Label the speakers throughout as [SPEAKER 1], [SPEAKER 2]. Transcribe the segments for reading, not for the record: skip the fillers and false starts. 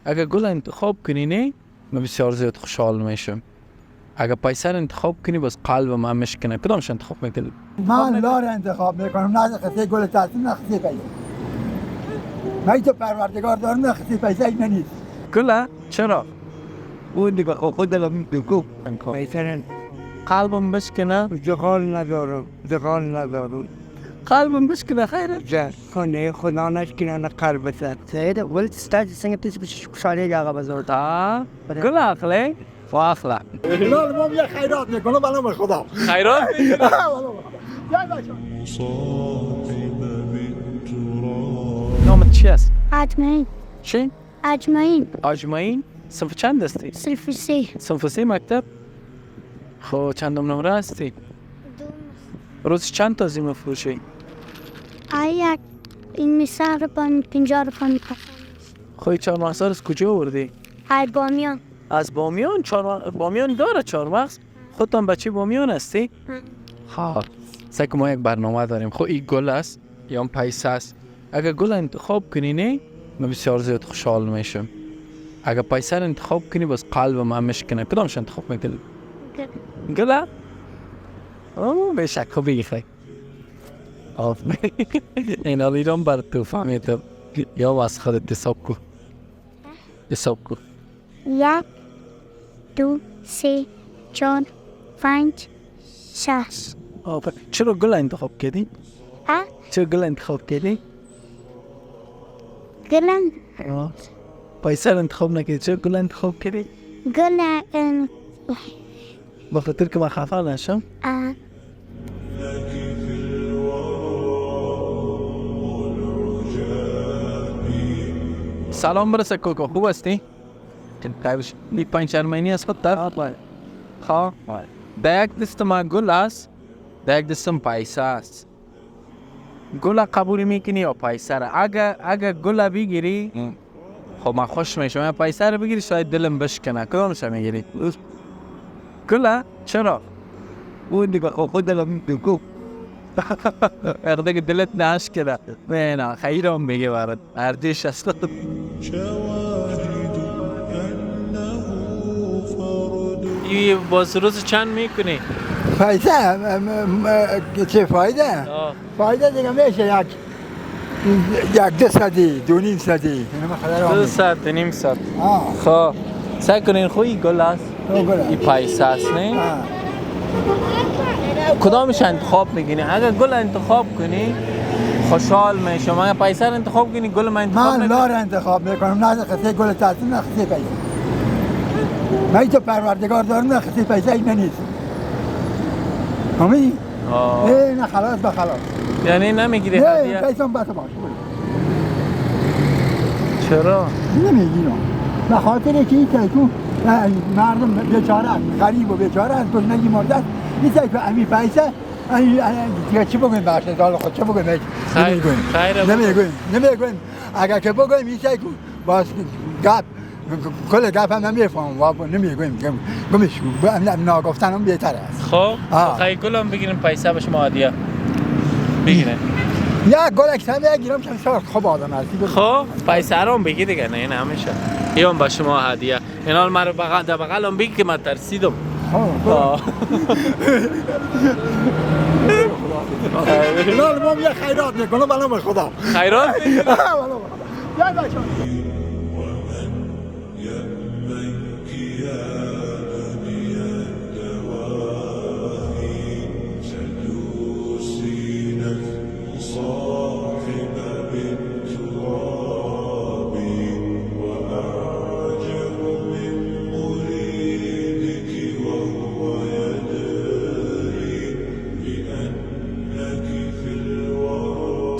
[SPEAKER 1] اگر گل انتخاب کنی نه من بسیار زیاد خوشحال میشم. اگر پیسه رو انتخاب کنی بس قلب من مشکنه. کدامش انتخاب میکنی؟
[SPEAKER 2] من لار انتخاب میکنم، نه قصه گل تحصیل، نه قصه پیسه. من تو پروردگار دارم، نه قصه پیسه این نیست.
[SPEAKER 1] گله؟ چرا؟
[SPEAKER 3] اون دیگه خود دلم بگو پیسه
[SPEAKER 1] قلبم بشکنه؟
[SPEAKER 3] زغال ندارم
[SPEAKER 1] قلبم بشکنه خیره؟
[SPEAKER 3] جا خانه خدا نشکنه نه قلب سر
[SPEAKER 4] سعید ولد استاج سنگ بتیس بچش کشالی آقا بزرگ.
[SPEAKER 1] گل اخلی؟ و اخلا.
[SPEAKER 2] نه ما یه خیرات میکنم بنام خدا.
[SPEAKER 1] خیرات میکنم؟ نامت چی است؟
[SPEAKER 5] اجمعین.
[SPEAKER 1] چی؟
[SPEAKER 5] اجمعین.
[SPEAKER 1] صنف چند هستی؟ صنف 3 مکتب؟ خب چندم نمره هستی؟ روز چند تا زیمه فروشی؟
[SPEAKER 5] یک این میسر رو با 50 رو پا میکنم.
[SPEAKER 1] خب 4 مغز از کجا آوردی؟
[SPEAKER 5] از بامیان.
[SPEAKER 1] از بامیان؟ بامیان داره 4 مغز؟ خودتان بچه بامیان هستی؟ ها سعی ما یک برنامه داریم. خب این گل است یا هم پیسه است. اگر گل انتخاب کنی نه من بسیار زیاد خوشحال میشم. اگر پیسه رو انتخاب کنی بس قلب من مشکنه. کدامش انتخاب میکنی؟ گله؟ به شک خب بگی خیلی این حال ایران بر تو فهمیدم. یا از خودت حساب کن.
[SPEAKER 5] 1 2 3 4 5 6.
[SPEAKER 1] چرا گل انتخاب کردی؟ چرا گل انتخاب کردی؟
[SPEAKER 5] گلن
[SPEAKER 1] پیسه رو انتخاب نکردی. چرا گل انتخاب کردی؟
[SPEAKER 5] گلن
[SPEAKER 1] با خاطر که من خفه نشم؟ سلام برسه کوکو، خوب هستی؟ این 5 شرمینی از خود در؟ خواه؟ در یک دستم گل است، در یک دستم پیسه است. گل قبول میکنی یا پیسه را؟ اگر گل بگیری خب من خوش میشم. پیسه را بگیری شاید دلم بشکنه. کدامش میگیری؟ گله؟ چرا؟
[SPEAKER 3] اون دیگه خود دلم بگو
[SPEAKER 1] اگه دلت نشکنه نه خیرم بگه برد ارزش است. این باز روز چند میکنی؟
[SPEAKER 2] پیسه چه فایده؟ فایده دیگه میشه یک 2 ساعتی 2.5 ساعتی
[SPEAKER 1] 2 ساعت 2.5 ساعت. خب سعی کنین خوی گل است این پیسه است نه؟ کدامش انتخاب میکنی؟ اگر گل انتخاب کنی خوشحال میشم. اگر پیسه رو انتخاب کنی گل من انتخاب
[SPEAKER 2] من لار انتخاب میکنم، نه قصه گل تحصیل، نه قصه پیسه. من تو پروردگار دارم، نه قصه پیسه این نیست. فهمیدی؟ نه خلاص به خلاص.
[SPEAKER 1] یعنی نمیگیری
[SPEAKER 2] هدیه؟ نه پیسه هم بس باش.
[SPEAKER 1] چرا؟
[SPEAKER 2] نمیگیرم به خاطر که این تو مردم بیچاره است، غریب و بیچاره است، گشنگی مرده است. نیست که امی پیسه دیگه چی بگویم بخش دال خود چه بگویم؟ نمیگویم اگر که بگویم میشه که باز گپ کل گپ هم نمیفهم و نمیگویم گمش ناگفتن هم بهتر است.
[SPEAKER 1] خب خیلی گل هم بگیریم پیسه به شما هدیه بگیریم.
[SPEAKER 2] یا گل اکثر بگیرم که بسیار خوب آدم هستی.
[SPEAKER 1] خب پیسه رو هم بگی دیگه نه همیشه این هم به شما هدیه. این حال من رو در بغل هم بگی که من ترسیدم.
[SPEAKER 2] نه ما یه خیرات میکنم بنام خدا.
[SPEAKER 1] خیرات میکنم؟
[SPEAKER 2] یا بچه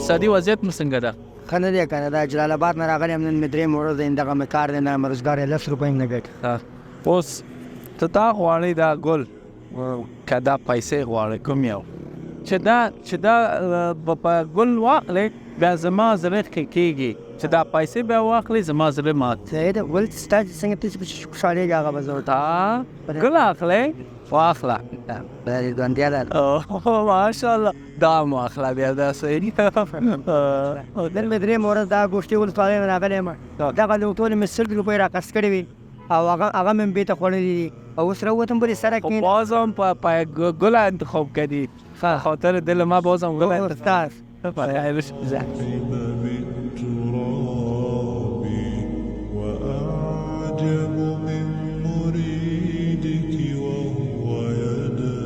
[SPEAKER 1] اقتصادي وضعیت څنګه ده؟
[SPEAKER 4] ښه نه دی کنه دا جلال آباد نه راغلی یم نن مې 3 ورځې دغه مې کار دی نه روزګار یې 10 روپۍ نه ګټي.
[SPEAKER 1] اوس ته دا غواړې دا ګل که دا پیسې غواړې کوم یو چې دا په ګل واخلې بیا زما زړه ښه کېږي چه دا پیسه به واقعی زمازره مات
[SPEAKER 4] زید ولت استاد سنگ پیش پیش خوشحالی آقا بزرگ
[SPEAKER 1] تا گل اخلی واخلا
[SPEAKER 4] برای گندیال
[SPEAKER 1] ماشاءالله دا واخلا بیاد سری
[SPEAKER 4] در مدري مورد دا گوشتي ول طالع راغلی ما دا غلو ټول مسل روپۍ را قرض کړی وي او هغه من بیت خوړلی او اوس راوتم بری سره کې
[SPEAKER 1] بازم پای گل انتخاب کردی خاطر دل ما بازم گل
[SPEAKER 4] استاد
[SPEAKER 1] خیرش زد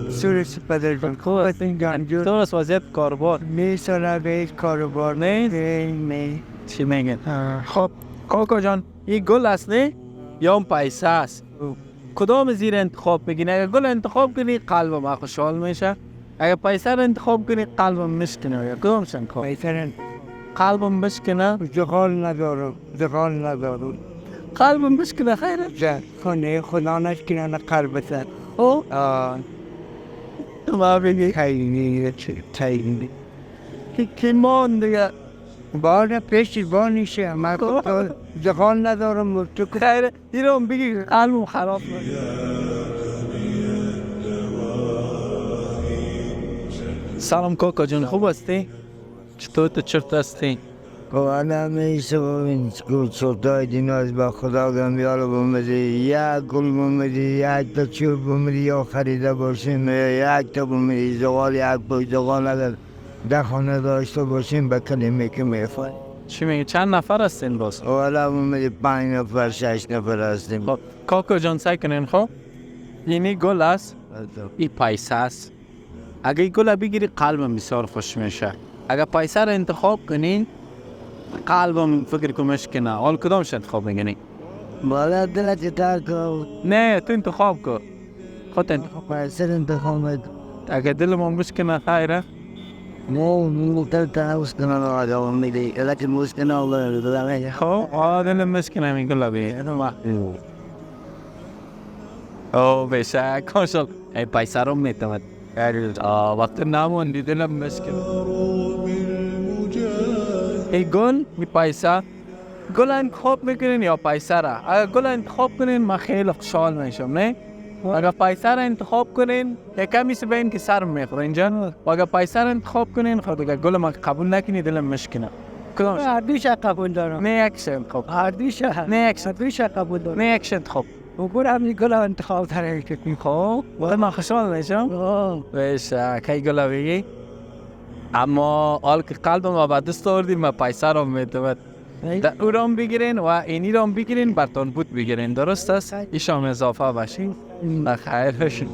[SPEAKER 4] سورس بدل کن خود گنجور
[SPEAKER 1] تو از وضعیت کاربار
[SPEAKER 4] میسونه به کاروبار
[SPEAKER 1] نیست
[SPEAKER 4] می
[SPEAKER 1] چی میگن خب کاکا جان این گل است نه یا اون پیسه است کدام زیر انتخاب بگین اگر گل انتخاب کنی قلب ما خوشحال میشه اگر پیسه رو انتخاب کنی قلبم مشکنه یا کدام شن خواب
[SPEAKER 4] میتونن
[SPEAKER 1] قلبم مشکنه
[SPEAKER 4] زغال ندارم
[SPEAKER 1] قلبم مشکنه خیره
[SPEAKER 4] جا خونه خدا نشکنه قلب سر
[SPEAKER 1] او ما بگی
[SPEAKER 4] خیلی تایید
[SPEAKER 1] کی مان دیگه
[SPEAKER 4] بار پشتیبانیشه من زغال ندارم تو
[SPEAKER 1] خیره این رو بگی قلبم خراب نشه سلام کاکا جان خوب هستی؟ چطور تو چرت هستی؟
[SPEAKER 6] وانا میشه ببین چرتای دیناز با خدا گم بیارو بومدی یک گل بومدی یک تا چوب بومدی یا خریده باشیم یک تا بومدی زغال یک بای زغال ندار در خانه داشته باشیم به کلمه که میفای
[SPEAKER 1] چی میگی چند نفر هستین باز؟
[SPEAKER 6] والا بومدی 5 نفر 6 نفر هستیم
[SPEAKER 1] خب کاکا جان سعی کنین خب اینی گل است این پیسه است اگه این گل بگیری قلبم بسیار خوش میشه اگه پیسه رو انتخاب کنین قلبم فکر که مشکنه حال کدامش انتخاب میگنی؟
[SPEAKER 6] بالا دلت تر کن
[SPEAKER 1] نه تو انتخاب کن خود انتخاب
[SPEAKER 6] پیسه انتخاب
[SPEAKER 1] اگه دلم مشکنه خیره
[SPEAKER 6] نه مختلف مسکنه آدم میدی الکی مسکنه الله دلم
[SPEAKER 1] خب دلم مشکنه می گل بی او بشه کاشل ای پیسه رو میتوند وقت نموندی دلم مشکنه ای گل می پیسه گل انتخاب میکنین یا پیسه را اگر گل انتخاب کنین من خیلی خوشحال میشم نه اگر پیسه را انتخاب کنین یکمی سه بین که سر میخوره اینجا و اگر پیسه را انتخاب کنین خود اگر گل ما قبول نکنی دلم مشکنه کدامش
[SPEAKER 4] هر دوش قبول دارم
[SPEAKER 1] نه یکش انتخاب
[SPEAKER 4] هر دوش
[SPEAKER 1] نه یکش
[SPEAKER 4] دوش قبول دارم
[SPEAKER 1] نه یکش انتخاب
[SPEAKER 4] بگور همین گل انتخاب تره که
[SPEAKER 1] خب ولی من خوشحال میشم بشه کی گل بگی اما حال که قلبم ما به دست آوردیم و پیسه را میتوند او را بگیرین و اینی را بگیرین برتون بود بگیرین درست است ایشام اضافه باشین خیر باشین